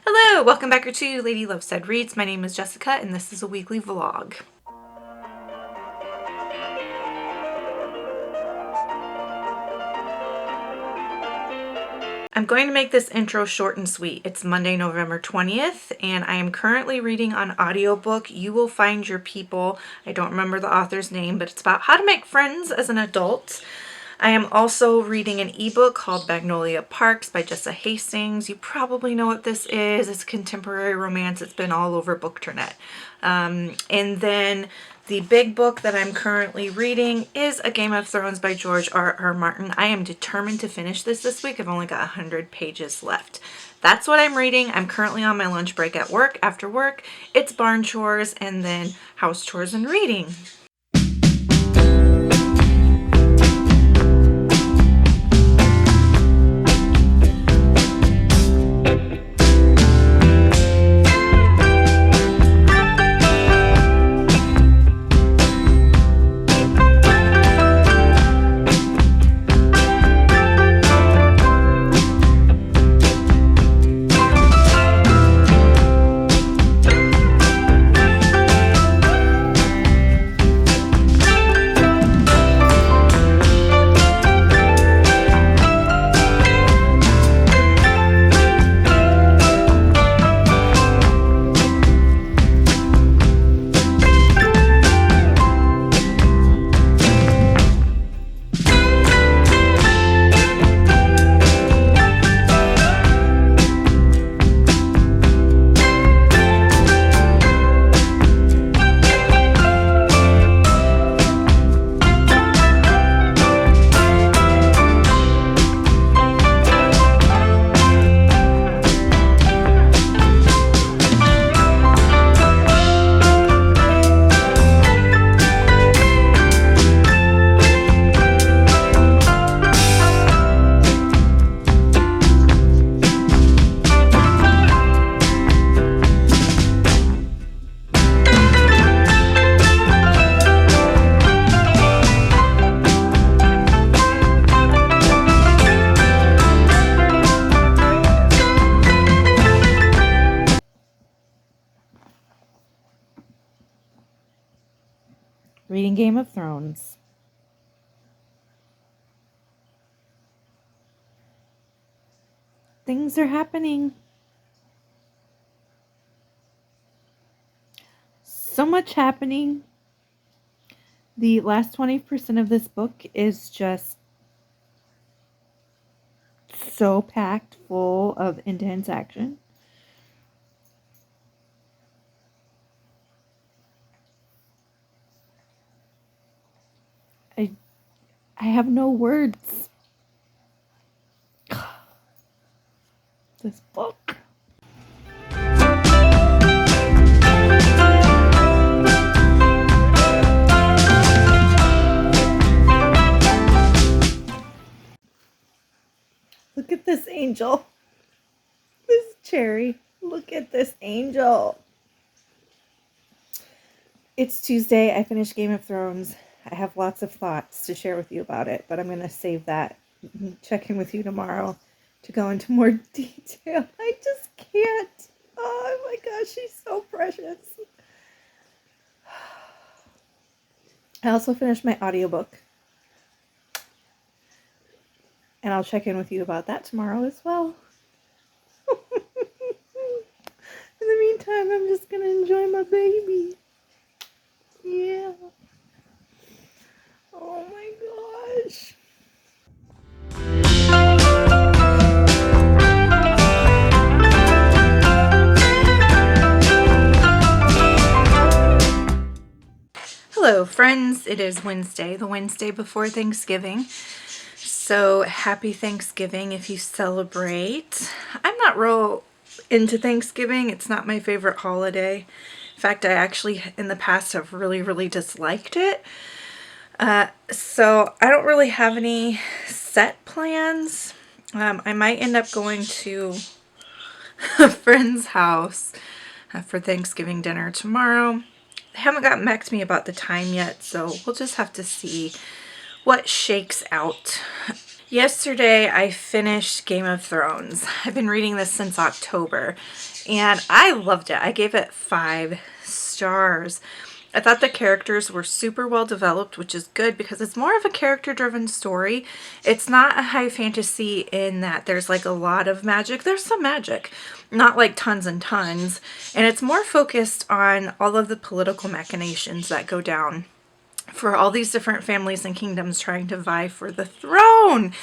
Hello, welcome back to Lady Love Said Reads. My name is Jessica and this is a weekly vlog. I'm going to make this intro short and sweet. It's Monday, November 20th, and I am currently reading on audiobook You Will Find Your People. I don't remember the author's name, but it's about how to make friends as an adult. I am also reading an ebook called Magnolia Parks by Jessa Hastings. You probably know what this is. It's contemporary romance. It's been all over Bookternet. And then the big book that I'm currently reading is A Game of Thrones by George R.R. Martin. I am determined to finish this week. I've only got 100 pages left. That's what I'm reading. I'm currently on my lunch break at work. After work, it's barn chores and then house chores and reading. Reading Game of Thrones. Things are happening. So much happening. The last 20% of this book is just so packed full of intense action. I have no words. This book. Look at this angel. This cherry. Look at this angel. It's Tuesday. I finished Game of Thrones. I have lots of thoughts to share with you about it, but I'm going to save that. Check in with you tomorrow to go into more detail. I just can't. Oh my gosh, she's so precious. I also finished my audiobook. And I'll check in with you about that tomorrow as well. In the meantime, I'm just going to enjoy my baby. Yeah. Oh my gosh. Hello friends, it is Wednesday, the Wednesday before Thanksgiving. So happy Thanksgiving if you celebrate. I'm not real into Thanksgiving. It's not my favorite holiday. In fact, I actually in the past have really disliked it. So I don't really have any set plans. I might end up going to a friend's house for Thanksgiving dinner tomorrow. They haven't gotten back to me about the time yet, so we'll just have to see what shakes out. Yesterday, I finished Game of Thrones. I've been reading this since October, and I loved it. I gave it 5 stars. I thought the characters were super well developed, which is good because it's more of a character-driven story. It's not a high fantasy in that there's like a lot of magic. There's some magic, not like tons and tons. And it's more focused on all of the political machinations that go down for all these different families and kingdoms trying to vie for the throne.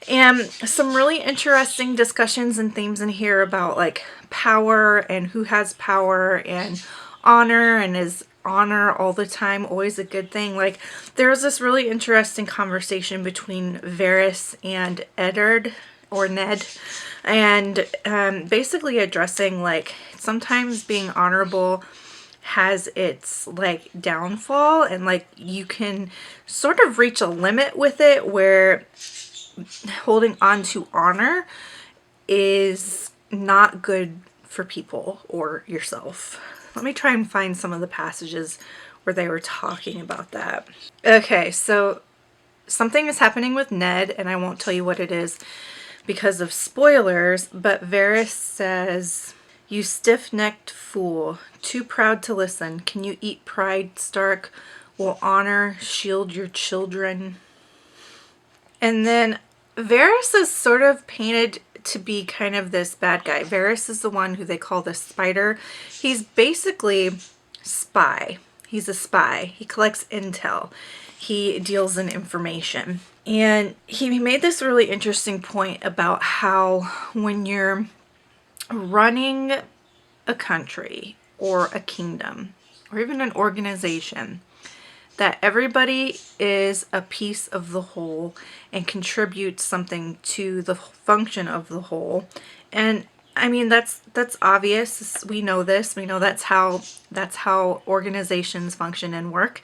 And some really interesting discussions and themes in here about like power and who has power and honor, and is honor all the time always a good thing. Like there was this really interesting conversation between Varys and Eddard or Ned, and basically addressing like sometimes being honorable has its like downfall, and like you can sort of reach a limit with it where holding on to honor is not good for people or yourself. Let me try and find some of the passages where they were talking about that. Okay, so something is happening with Ned, and I won't tell you what it is because of spoilers, but Varys says, "You stiff-necked fool, too proud to listen. Can you eat pride, Stark? Will honor shield your children?" And then Varys is sort of painted to be kind of this bad guy. Varys is the one who they call the spider. He's basically spy. He's a spy. He collects intel. He deals in information. And he made this really interesting point about how when you're running a country or a kingdom or even an organization, that everybody is a piece of the whole and contributes something to the function of the whole. And I mean, that's obvious. We know this. We know that's how organizations function and work.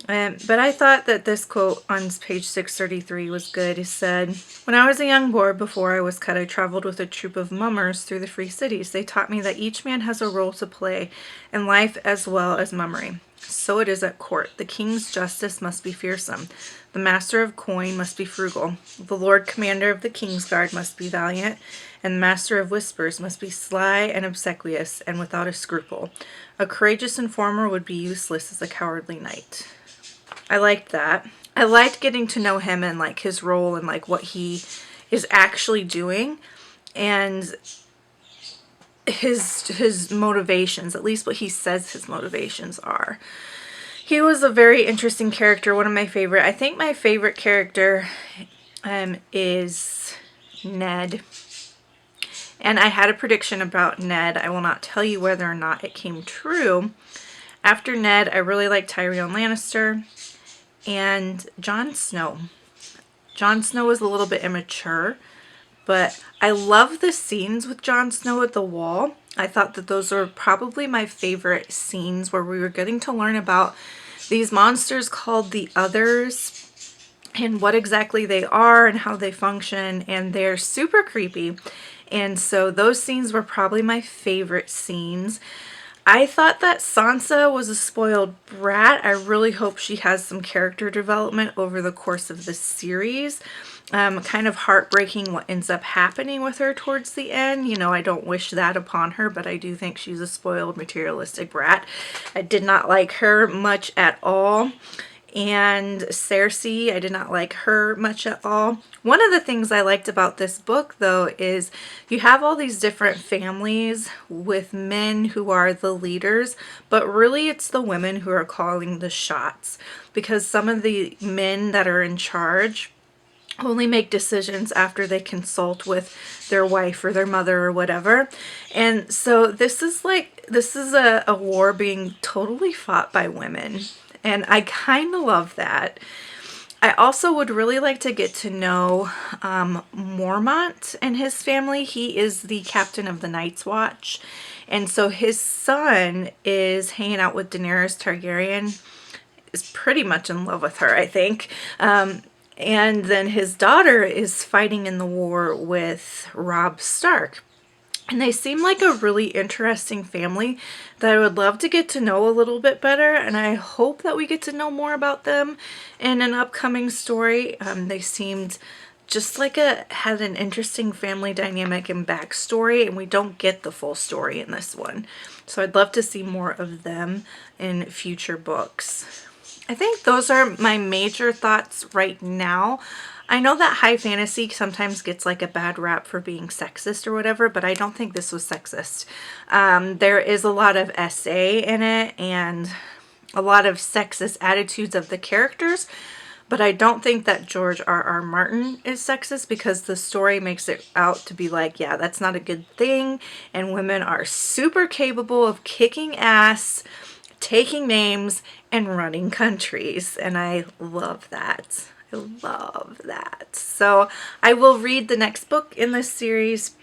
But I thought that this quote on page 633 was good. It said, "When I was a young boy, before I was cut, I traveled with a troop of mummers through the free cities. They taught me that each man has a role to play in life as well as mummery. So it is at court. The king's justice must be fearsome. The master of coin must be frugal. The lord commander of the king's guard must be valiant. And the master of whispers must be sly and obsequious and without a scruple. A courageous informer would be useless as a cowardly knight." I liked that. I liked getting to know him and like his role and like what he is actually doing and his motivations, at least what he says his motivations are. He was a very interesting character, one of my favorite. I think my favorite character is Ned. And I had a prediction about Ned. I will not tell you whether or not it came true. After Ned, I really like Tyrion Lannister and Jon Snow. Jon Snow was a little bit immature, but I love the scenes with Jon Snow at the wall. I thought that those were probably my favorite scenes, where we were getting to learn about these monsters called the Others and what exactly they are and how they function, and they're super creepy. And so those scenes were probably my favorite scenes. I thought that Sansa was a spoiled brat. I really hope she has some character development over the course of the series. Kind of heartbreaking what ends up happening with her towards the end. You know, I don't wish that upon her, but I do think she's a spoiled, materialistic brat. I did not like her much at all. And Cersei, I did not like her much at all. One of the things I liked about this book, though, is you have all these different families with men who are the leaders, but really it's the women who are calling the shots, because some of the men that are in charge only make decisions after they consult with their wife or their mother or whatever. And so this is a war being totally fought by women. And I kind of love that. I also would really like to get to know Mormont and his family. He is the captain of the Night's Watch. And so his son is hanging out with Daenerys Targaryen, is pretty much in love with her, I think. And then his daughter is fighting in the war with Robb Stark. And they seem like a really interesting family that I would love to get to know a little bit better. And I hope that we get to know more about them in an upcoming story. They seemed just like had an interesting family dynamic and backstory, and we don't get the full story in this one. So I'd love to see more of them in future books. I think those are my major thoughts right now. I know that high fantasy sometimes gets like a bad rap for being sexist or whatever, but I don't think this was sexist. There is a lot of essay in it and a lot of sexist attitudes of the characters, but I don't think that George R.R. Martin is sexist, because the story makes it out to be like, yeah, that's not a good thing, and women are super capable of kicking ass, taking names, and running countries, and I love that. I love that. So I will read the next book in this series.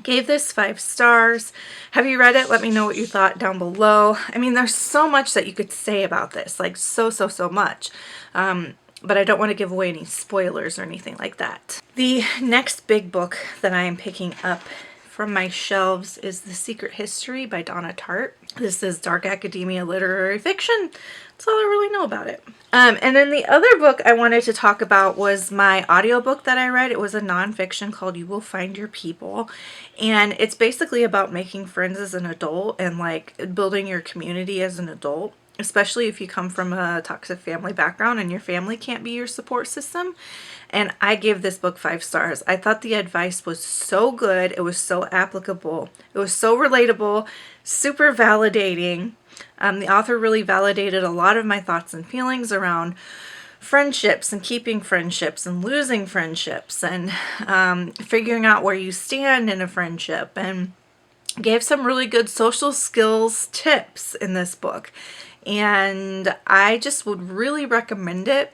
Gave this 5 stars. Have you read it? Let me know what you thought down below. I mean, there's so much that you could say about this, like so much. But I don't want to give away any spoilers or anything like that. The next big book that I am picking up from my shelves is The Secret History by Donna Tartt. This is dark academia literary fiction. That's all I really know about it. And then the other book I wanted to talk about was my audiobook that I read. It was a nonfiction called You Will Find Your People. And it's basically about making friends as an adult and like building your community as an adult, especially if you come from a toxic family background and your family can't be your support system. And I gave this book 5 stars. I thought the advice was so good. It was so applicable. It was so relatable, super validating. The author really validated a lot of my thoughts and feelings around friendships and keeping friendships and losing friendships and figuring out where you stand in a friendship, and gave some really good social skills tips in this book. And I just would really recommend it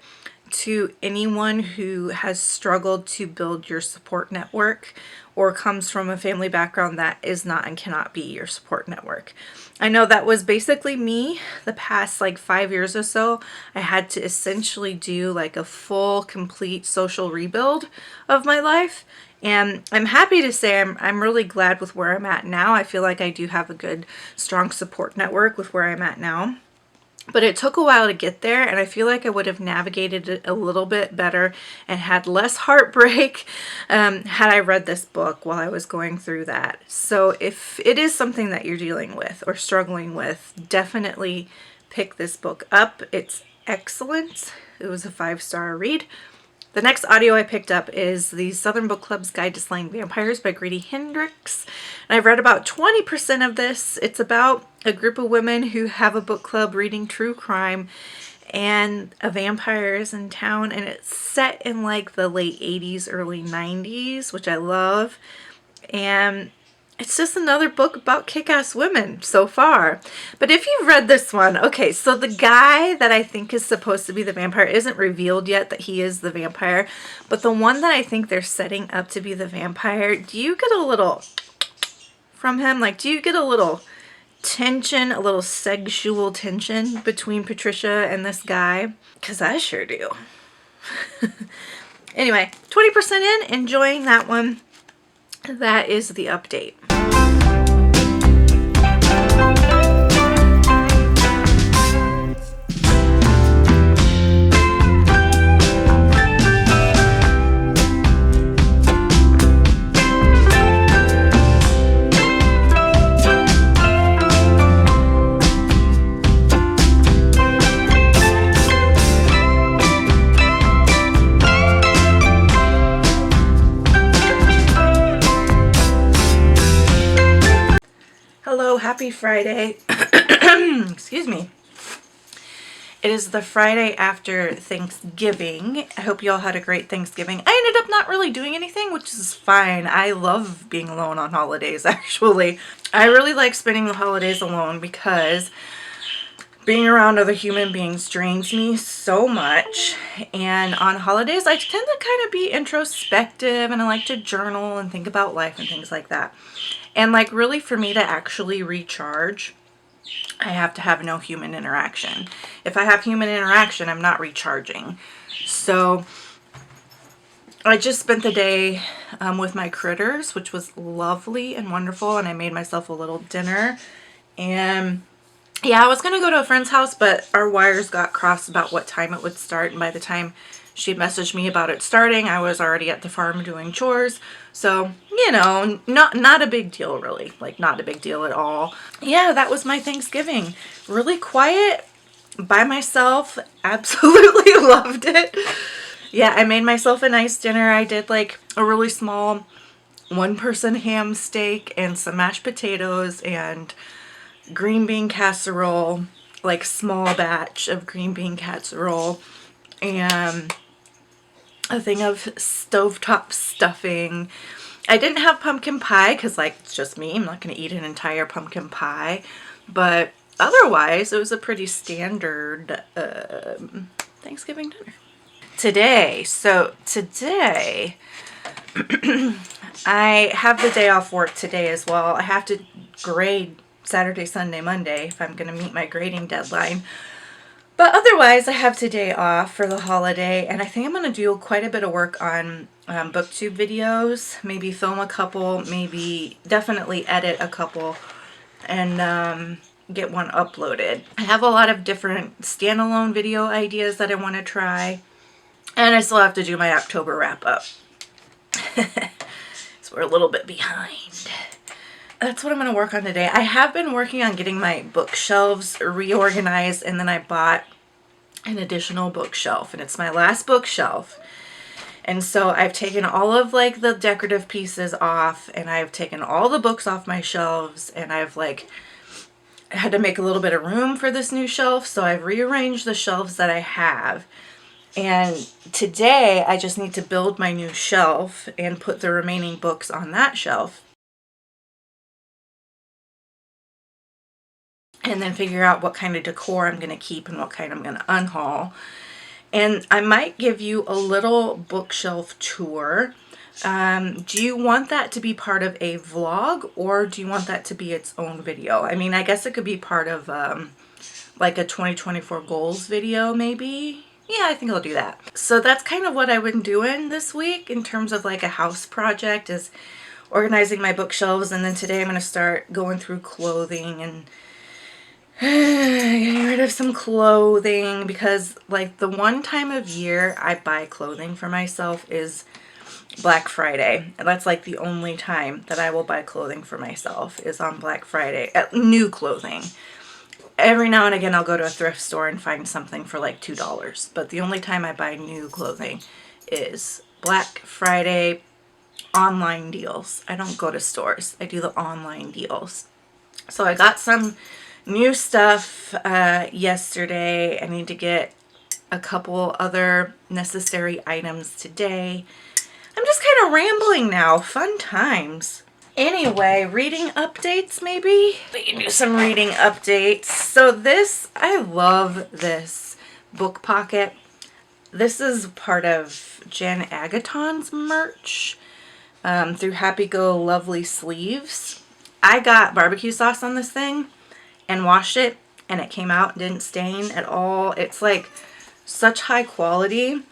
to anyone who has struggled to build your support network or comes from a family background that is not and cannot be your support network. I know that was basically me the past like 5 years or so. I had to essentially do like a full, complete social rebuild of my life. And I'm happy to say I'm really glad with where I'm at now. I feel like I do have a good, strong support network with where I'm at now. But it took a while to get there, and I feel like I would have navigated it a little bit better and had less heartbreak had I read this book while I was going through that. So if it is something that you're dealing with or struggling with, definitely pick this book up. It's excellent. It was a 5-star read. The next audio I picked up is the Southern Book Club's Guide to Slaying Vampires by Grady Hendrix. And I've read about 20% of this. It's about a group of women who have a book club reading true crime, and a vampire is in town, and it's set in like the late 80s, early 90s, which I love. And it's just another book about kick-ass women so far. But if you've read this one, okay, so the guy that I think is supposed to be the vampire isn't revealed yet that he is the vampire. But the one that I think they're setting up to be the vampire, do you get a little from him? Like, do you get a little tension, a little sexual tension between Patricia and this guy? Because I sure do. Anyway, 20% in, enjoying that one. That is the update. Hello, happy Friday. Excuse me. It is the Friday after Thanksgiving. I hope you all had a great Thanksgiving. I ended up not really doing anything, which is fine. I love being alone on holidays, actually. I really like spending the holidays alone because being around other human beings drains me so much. And on holidays, I tend to kind of be introspective, and I like to journal and think about life and things like that. And like really for me to actually recharge, I have to have no human interaction. If I have human interaction, I'm not recharging. So I just spent the day with my critters, which was lovely and wonderful. And I made myself a little dinner. And yeah, I was going to go to a friend's house, but our wires got crossed about what time it would start. And by the time She messaged me about it starting. I was already at the farm doing chores. So, you know, not a big deal really. Like not a big deal at all. Yeah, that was my Thanksgiving. Really quiet by myself. Absolutely loved it. Yeah, I made myself a nice dinner. I did like a really small one-person ham steak and some mashed potatoes and green bean casserole, like small batch of green bean casserole, and a thing of stovetop stuffing. I didn't have pumpkin pie because like it's just me. I'm not going to eat an entire pumpkin pie, but otherwise it was a pretty standard Thanksgiving dinner. Today, I have the day off work today as well. I have to grade Saturday, Sunday, Monday if I'm going to meet my grading deadline. But otherwise, I have today off for the holiday, and I think I'm going to do quite a bit of work on booktube videos. Maybe film a couple, maybe definitely edit a couple, and get one uploaded. I have a lot of different standalone video ideas that I want to try. And I still have to do my October wrap up. So we're a little bit behind. That's what I'm going to work on today. I have been working on getting my bookshelves reorganized, and then I bought an additional bookshelf, and it's my last bookshelf. And so I've taken all of like the decorative pieces off, and I've taken all the books off my shelves, and I've like had to make a little bit of room for this new shelf. So I've rearranged the shelves that I have. And today I just need to build my new shelf and put the remaining books on that shelf. And then figure out what kind of decor I'm going to keep and what kind I'm going to unhaul. And I might give you a little bookshelf tour. Do you want that to be part of a vlog, or do you want that to be its own video? I mean, I guess it could be part of like a 2024 goals video maybe. Yeah, I think I'll do that. So that's kind of what I've been doing this week in terms of like a house project, is organizing my bookshelves. And then today I'm going to start going through clothing and getting rid of some clothing, because like the one time of year I buy clothing for myself is Black Friday. And that's like the only time that I will buy clothing for myself is on Black Friday. New clothing. Every now and again I'll go to a thrift store and find something for like $2. But the only time I buy new clothing is Black Friday online deals. I don't go to stores. I do the online deals. So I got some new stuff yesterday. I need to get a couple other necessary items today. I'm just kind of rambling now. Fun times. Anyway, reading updates maybe? We can do some reading updates. So this, I love this book pocket. This is part of JanAgaton's merch through Happy Go Lovely Sleeves. I got barbecue sauce on this thing and washed it, and it came out, didn't stain at all. It's like such high quality.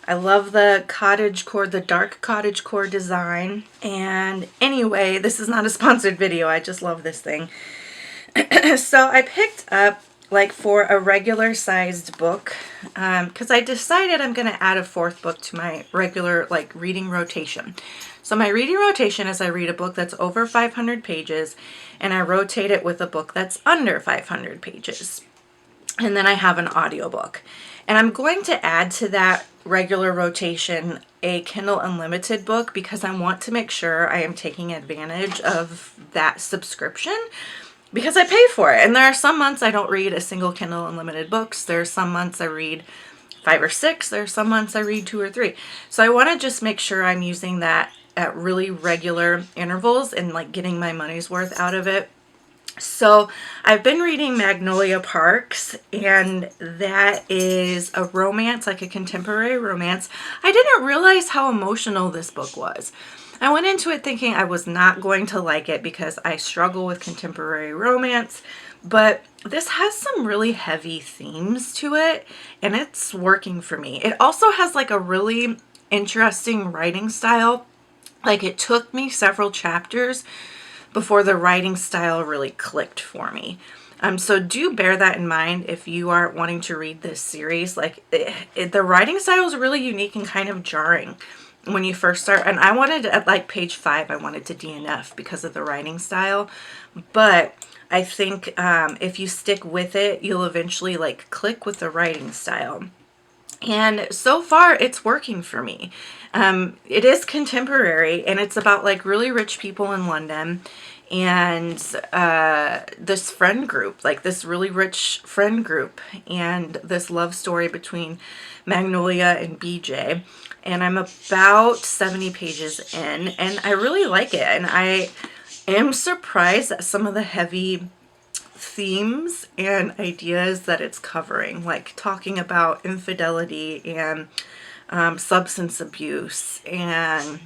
I love the cottagecore, the dark cottagecore design. And anyway, this is not a sponsored video. I just love this thing. So I picked up like for a regular sized book because I decided I'm going to add a fourth book to my regular like reading rotation. So my reading rotation is I read a book that's over 500 pages and I rotate it with a book that's under 500 pages. And then I have an audiobook. And I'm going to add to that regular rotation a Kindle Unlimited book because I want to make sure I am taking advantage of that subscription because I pay for it. And there are some months I don't read a single Kindle Unlimited books. There are some months I read 5 or 6. There are some months I read 2 or 3. So I want to just make sure I'm using that at really regular intervals and like getting my money's worth out of it. So I've been reading Magnolia Parks, and that is a romance, like a contemporary romance. I didn't realize how emotional this book was. I went into it thinking I was not going to like it because I struggle with contemporary romance, but this has some really heavy themes to it, and it's working for me. It also has like a really interesting writing style. Like it took me several chapters before the writing style really clicked for me. So do bear that in mind if you are wanting to read this series. Like the writing style is really unique and kind of jarring when you first start. And I wanted at like page 5, I wanted to DNF because of the writing style. But I think if you stick with it, you'll eventually like click with the writing style. And so far, it's working for me. It is contemporary, and it's about like really rich people in London and this friend group, like this really rich friend group, and this love story between Magnolia and BJ. And I'm about 70 pages in, and I really like it. And I am surprised at some of the heavy themes and ideas that it's covering, like talking about infidelity and substance abuse and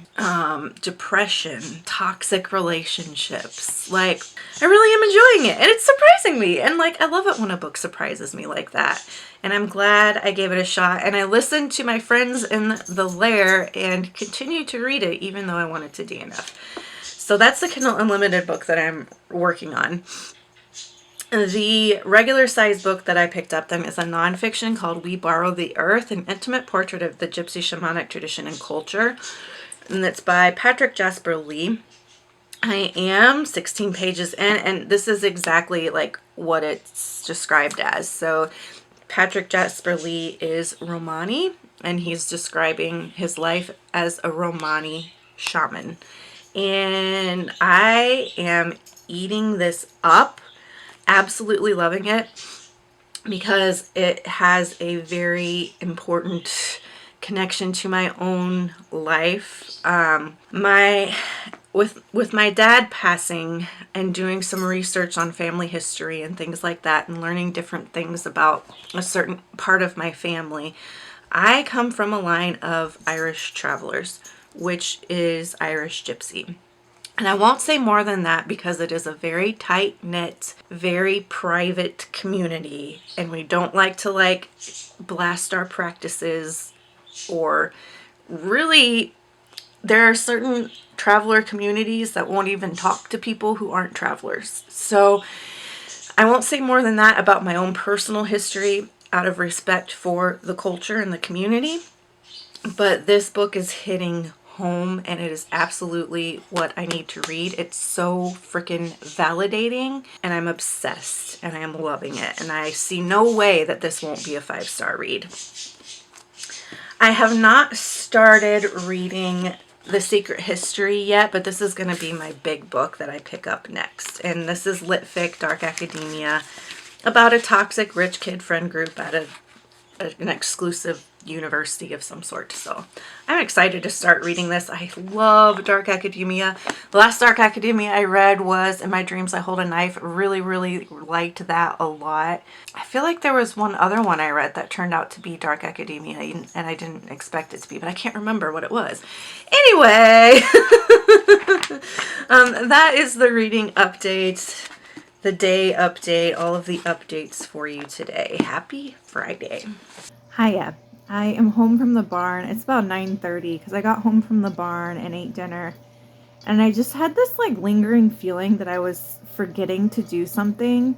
depression, toxic relationships. Like, I really am enjoying it, and it's surprising me. And like, I love it when a book surprises me like that. And I'm glad I gave it a shot. And I listened to my friends in the lair and continued to read it, even though I wanted to DNF. So that's the Kindle Unlimited book that I'm working on. The regular size book that I picked up then is a nonfiction called We Borrow the Earth, an intimate portrait of the Gypsy shamanic tradition and culture. And it's by Patrick Jasper Lee. I am 16 pages in, and this is exactly like what it's described as. So Patrick Jasper Lee is Romani, and he's describing his life as a Romani shaman. And I am eating this up. Absolutely loving it because it has a very important connection to my own life. With my dad passing and doing some research on family history and things like that, and learning different things about a certain part of my family, I come from a line of Irish travelers, which is Irish Gypsy. And I won't say more than that because it is a very tight-knit, very private community. And we don't like to like blast our practices, or really, there are certain traveler communities that won't even talk to people who aren't travelers. So I won't say more than that about my own personal history out of respect for the culture and the community. But this book is hitting home, and it is absolutely what I need to read. It's so freaking validating, and I'm obsessed, and I am loving it, and I see no way that this won't be a 5-star read. I have not started reading The Secret History yet, but this is going to be my big book that I pick up next. And this is lit fic, dark academia, about a toxic rich kid friend group at an exclusive university of some sort. So I'm excited to start reading this. I love dark academia. The last dark academia I read was In My Dreams I Hold a Knife. Really, really liked that a lot. I feel like there was one other one I read that turned out to be dark academia, and I didn't expect it to be, but I can't remember what it was. Anyway, that is the reading update, the day update, all of the updates for you today. Happy Friday. Hiya. I am home from the barn. It's about 9:30 because I got home from the barn and ate dinner. And I just had this like lingering feeling that I was forgetting to do something.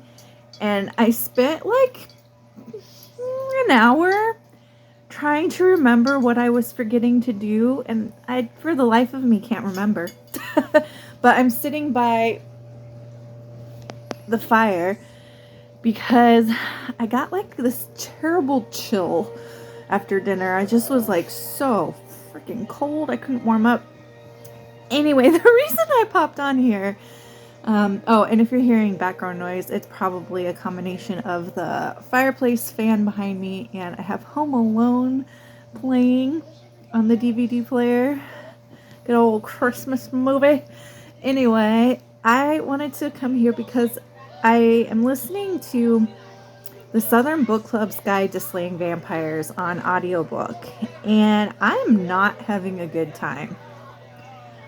And I spent like an hour trying to remember what I was forgetting to do. And I, for the life of me, can't remember. But I'm sitting by the fire because I got like this terrible chill after dinner. I just was like so freaking cold. I couldn't warm up. Anyway, the reason I popped on here, oh, and if you're hearing background noise, it's probably a combination of the fireplace fan behind me, and I have Home Alone playing on the DVD player. Good old Christmas movie. Anyway, I wanted to come here because I am listening to the Southern Book Club's Guide to Slaying Vampires on audiobook, and I'm not having a good time.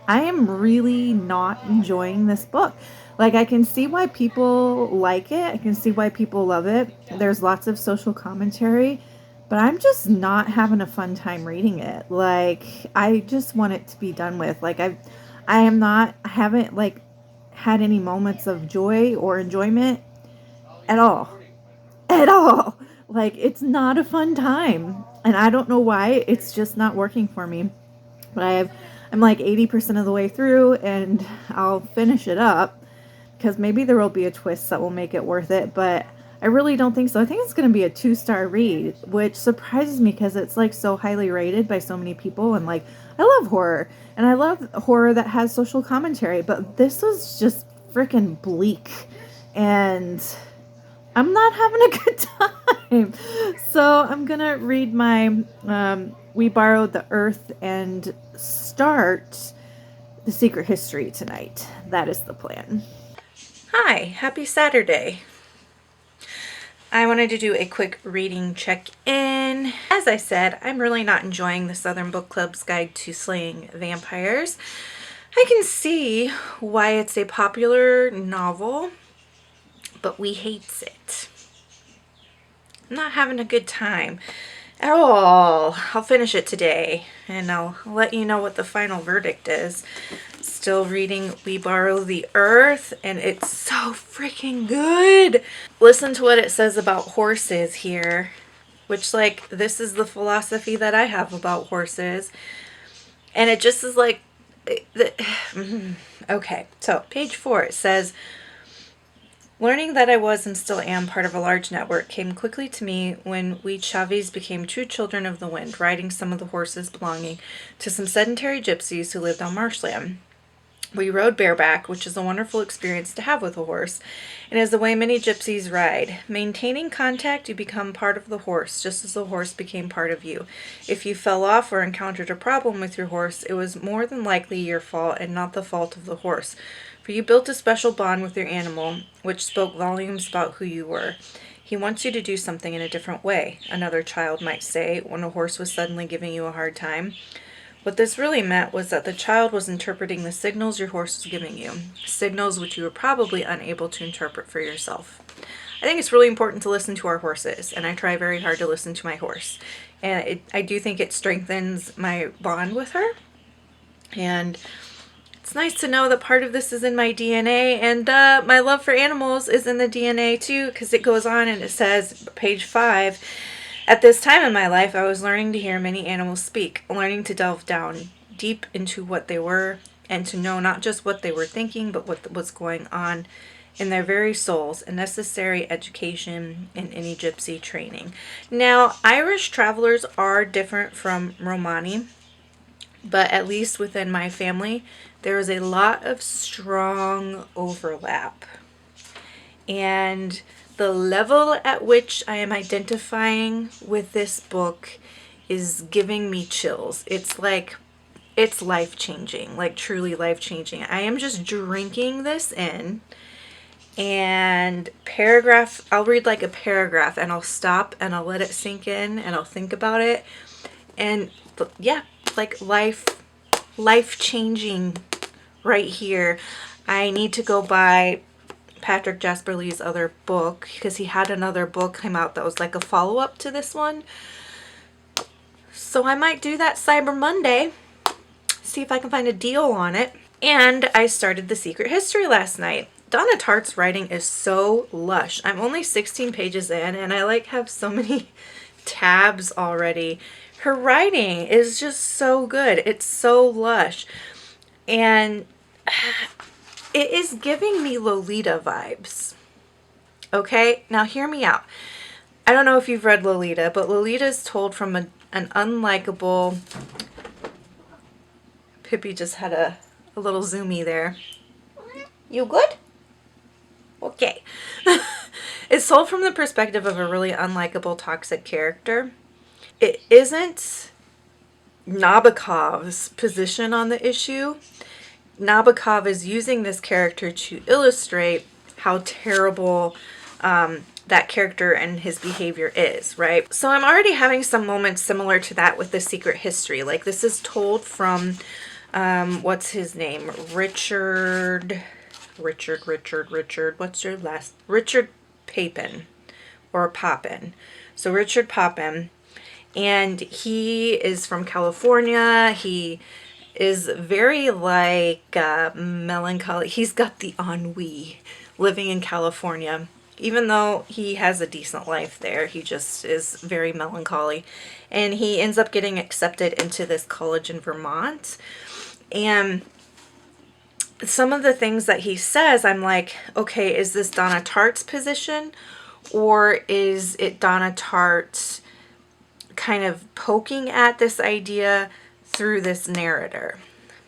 I am really not enjoying this book. Like, I can see why people like it. I can see why people love it. There's lots of social commentary, but I'm just not having a fun time reading it. Like, I just want it to be done with. Like, I haven't like had any moments of joy or enjoyment at all. At all. Like, it's not a fun time. And I don't know why. It's just not working for me. But I'm like 80% of the way through, and I'll finish it up because maybe there will be a twist that will make it worth it. But I really don't think so. I think it's going to be a 2-star read, which surprises me because it's like so highly rated by so many people. And like, I love horror, and I love horror that has social commentary, but this was just freaking bleak. And I'm not having a good time. So I'm going to read my We Borrowed the Earth and start The Secret History tonight. That is the plan. Hi, happy Saturday. I wanted to do a quick reading check-in. As I said, I'm really not enjoying the Southern Book Club's Guide to Slaying Vampires. I can see why it's a popular novel, but we hates it. I'm not having a good time at all. I'll finish it today, and I'll let you know what the final verdict is. Still reading We Borrow the Earth, and it's so freaking good. Listen to what it says about horses here, which, like, this is the philosophy that I have about horses. And it just is like, okay, so page 4, it says, learning that I was and still am part of a large network came quickly to me when we Chavis became true children of the wind, riding some of the horses belonging to some sedentary gypsies who lived on marshland. We rode bareback, which is a wonderful experience to have with a horse, and is the way many gypsies ride. Maintaining contact, you become part of the horse, just as the horse became part of you. If you fell off or encountered a problem with your horse, it was more than likely your fault and not the fault of the horse, for you built a special bond with your animal, which spoke volumes about who you were. He wants you to do something in a different way, another child might say, when a horse was suddenly giving you a hard time. What this really meant was that the child was interpreting the signals your horse was giving you, signals which you were probably unable to interpret for yourself. I think it's really important to listen to our horses, and I try very hard to listen to my horse. And I do think it strengthens my bond with her. And it's nice to know that part of this is in my DNA, and my love for animals is in the DNA too, because it goes on and it says, page 5, at this time in my life, I was learning to hear many animals speak, learning to delve down deep into what they were, and to know not just what they were thinking, but what was going on in their very souls, a necessary education in any gypsy training. Now, Irish travelers are different from Romani, but at least within my family, there is a lot of strong overlap. And the level at which I am identifying with this book is giving me chills. It's like, it's life-changing, like truly life-changing. I am just drinking this in, and I'll read like a paragraph, and I'll stop and I'll let it sink in, and I'll think about it. And yeah, like life-changing right here. I need to go buy Patrick Jasperlee's other book, because he had another book come out that was like a follow-up to this one. So I might do that Cyber Monday, see if I can find a deal on it. And I started The Secret History last night. Donna Tartt's writing is so lush. I'm only 16 pages in, and I like have so many tabs already. Her writing is just so good. It's so lush. And it is giving me Lolita vibes. Okay, now hear me out. I don't know if you've read Lolita, but Lolita is told from an unlikable... Pippi just had a little zoomy there. You good? Okay. It's told from the perspective of a really unlikable, toxic character. It isn't Nabokov's position on the issue. Nabokov is using this character to illustrate how terrible that character and his behavior is, right? So I'm already having some moments similar to that with The Secret History. Like, this is told from, what's his name? Richard, what's your last? Richard Papin, or Poppin. So Richard Poppin, and he is from California. He is very like melancholy. He's got the ennui living in California. Even though he has a decent life there, he just is very melancholy. And he ends up getting accepted into this college in Vermont. And some of the things that he says, I'm like, okay, is this Donna Tartt's position? Or is it Donna Tartt kind of poking at this idea through this narrator?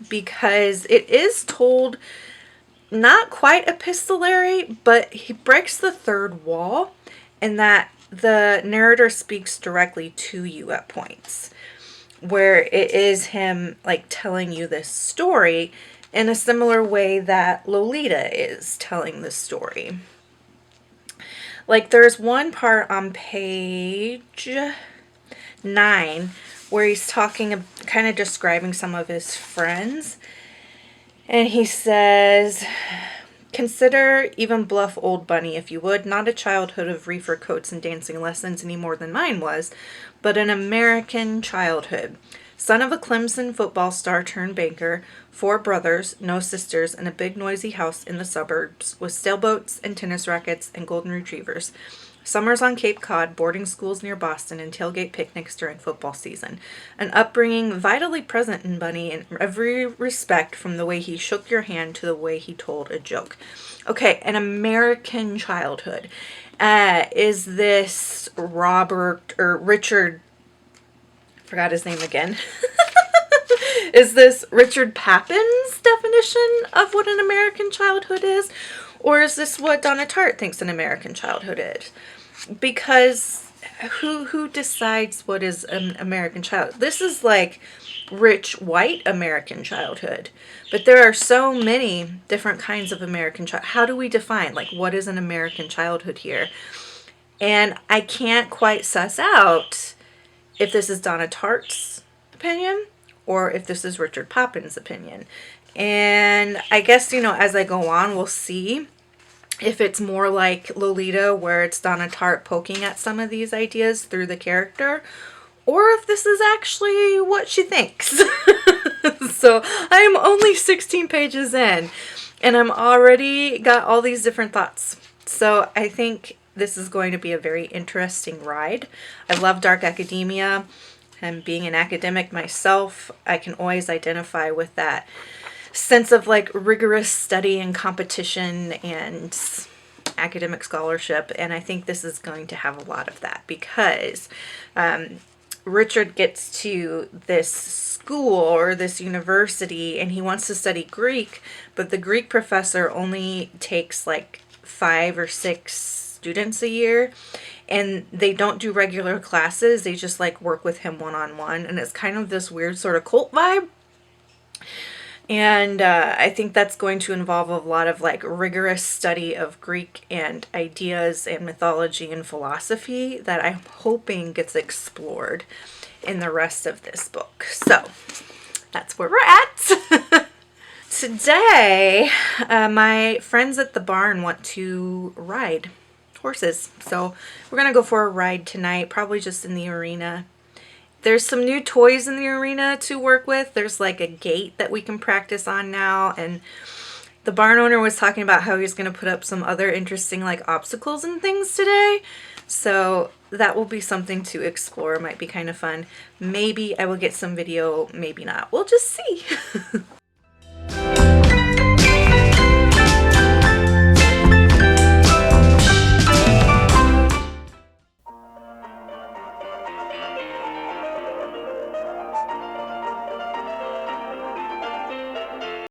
Because it is told not quite epistolary, but he breaks the third wall in that the narrator speaks directly to you at points, where it is him like telling you this story in a similar way that Lolita is telling the story. Like there's one part on page 9 where he's talking, kind of describing some of his friends. And he says, consider even bluff old Bunny, if you would, not a childhood of reefer coats and dancing lessons any more than mine was, but an American childhood. Son of a Clemson football star turned banker, 4 brothers, no sisters, and a big noisy house in the suburbs with sailboats and tennis rackets and golden retrievers. Summers on Cape Cod, boarding schools near Boston, and tailgate picnics during football season. An upbringing vitally present in Bunny in every respect, from the way he shook your hand to the way he told a joke. Okay, an American childhood. Is this Richard, forgot his name again. Is this Richard Papin's definition of what an American childhood is? Or is this what Donna Tartt thinks an American childhood is? Because who decides what is an American child? This is like rich white American childhood. But there are so many different kinds of American child. How do we define like what is an American childhood here? And I can't quite suss out if this is Donna Tartt's opinion or if this is Richard Papin's opinion. And I guess, you know, as I go on, we'll see if it's more like Lolita, where it's Donna Tartt poking at some of these ideas through the character, or if this is actually what she thinks. So I'm only 16 pages in, and I'm already got all these different thoughts. So I think this is going to be a very interesting ride. I love dark academia, and being an academic myself, I can always identify with that sense of like rigorous study and competition and academic scholarship. And I think this is going to have a lot of that because Richard gets to this school or this university and he wants to study Greek, but the Greek professor only takes like 5 or 6 students a year, and they don't do regular classes. They just like work with him one-on-one, and it's kind of this weird sort of cult vibe. And I think that's going to involve a lot of like rigorous study of Greek and ideas and mythology and philosophy that I'm hoping gets explored in the rest of this book. So that's where we're at. Today, my friends at the barn want to ride horses. So we're going to go for a ride tonight, probably just in the arena. There's some new toys in the arena to work with. There's like a gate that we can practice on now. And the barn owner was talking about how he's going to put up some other interesting like obstacles and things today. So that will be something to explore. Might be kind of fun. Maybe I will get some video, maybe not. We'll just see.